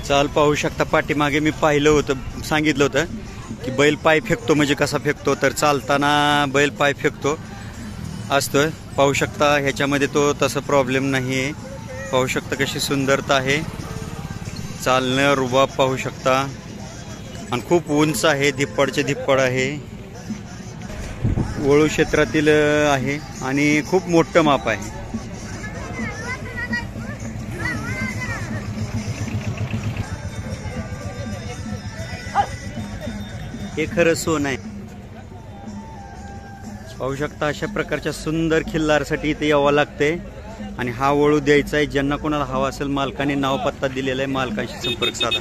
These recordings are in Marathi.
चाल पाहू शकता. पाठीमागे मी पाहिलं होतं, सांगितलं होतं की बैल पाय फेकतो म्हणजे कसा फेकतो, तर चालताना बैल पाय फेकतो असतोय. पाहू शकता ह्याच्यामध्ये तो तसा प्रॉब्लेम नाही आहे. पाहू शकता कशी सुंदरता आहे. चालणं रुबाब पाहू शकता आणि खूप उंच आहे, धिप्पडचे धिप्पड आहे, वळू क्षेत्रातील आहे आणि खूप मोठं माप आहे. हे खरं सोनं आहे. पाहू शकता अशा प्रकारच्या सुंदर खिल्लारसाठी इथे यावं लागते आणि हा वळू द्यायचा आहे. ज्यांना कोणाला हवा असेल मालकाने नाव पत्ता दिलेला आहे, मालकांशी संपर्क साधा.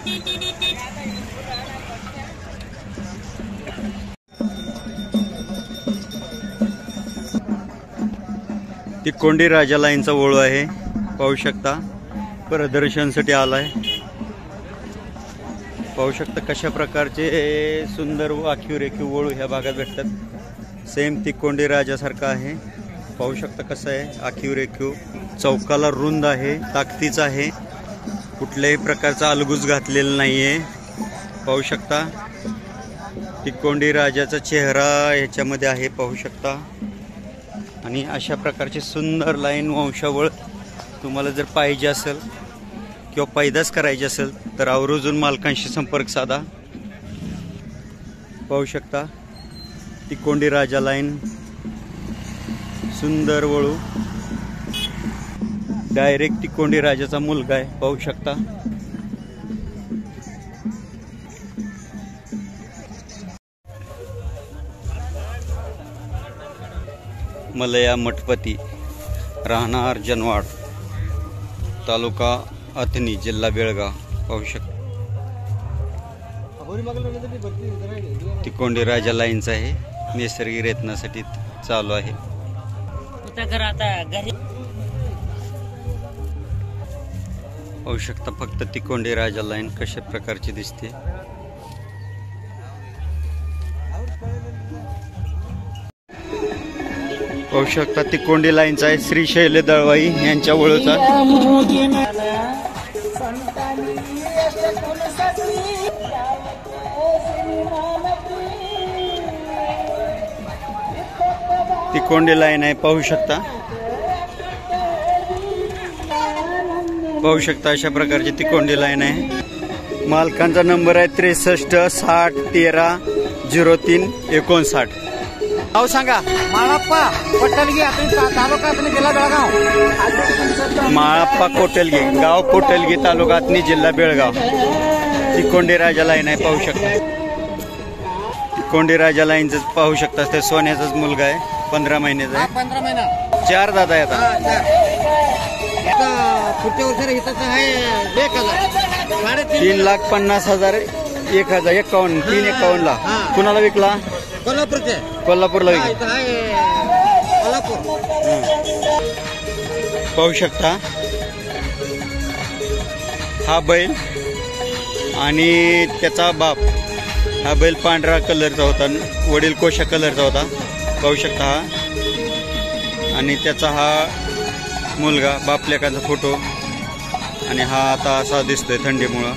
तिकोंडी राजा लाईनचा वळू आहे. पाहू शकता प्रदर्शनासाठी आलाय. पाहू शकता कशा प्रकारचे सुंदर आखीव रेखीव वळू ह्या भागात भेटतात. सेम तिकोंडी राजासारखा आहे. पाहू शकता कसं आहे आखीव रेखीव, चौकाला रुंद आहे, ताकदीचा आहे, कुठल्याही प्रकारचा अलगूज घातलेला नाहीये. पाहू शकता तिकोंडी राजाचा चेहरा ह्याच्यामध्ये आहे. पाहू शकता आणि अशा प्रकारची सुंदर लाईन वंशावळ तुम्हाला जर पाहिजे असेल किंवा पैदास करायची असेल तर आवर्जून मालकांशी संपर्क साधा. पाहू शकता तिकोंडी राजा लाईन, सुंदर वळू, डायरेक्ट तिकोंडी राजाचा मुलगा आहे. पाहू शकता मलया मठपती, राहणार जनवाड, तालुका अथनी, जिल्हा बेळगाव. पाहू शकता तिकोंडी राजा लाईनचा आहे. नैसर्गिक रेतनासाठी चालू आहे. पाहू शकता फक्त तिकोंडी राजा लाईन कशा प्रकारची दिसते. पाहू शकता तिकोंडी लाईनचा आहे. श्री शैले दळवाई यांच्या वळूचा. तिकोंडी लाईन आहे. पाहू शकता अशा प्रकारची तिकोंडी लाईन आहे. मालकांचा नंबर आहे 63 60 13 03 59. नाव सांगा. माळप्पा कोटलगी, तालुका जिल्हा बेळगाव. माळप्पा कोटलगी, गाव कोटलगी, तालुका अथनी, जिल्हा बेळगाव. तिकोंडी राजा लाईन आहे. पाहू शकता तिकोंडी राजा लाईनच पाहू शकता. ते सोन्याचाच मुलगा आहे, 15 महिन्याचा आहे. 15 महिना 4 दादा आहे आता. पुढच्या वर्षी 3,50,000 1,051 351 ला. कुणाला विकला? कोल्हापूरला विकला. पाहू शकता हा बैल आणि त्याचा बाप. हा बैल पांढरा कलरचा होता, वडील कोशा कलरचा होता. पाहू शकता हा आणि त्याचा हा मुलगा, बाप लेकाचा फोटो. आणि हा आता असा दिसतोय थंडीमुळं.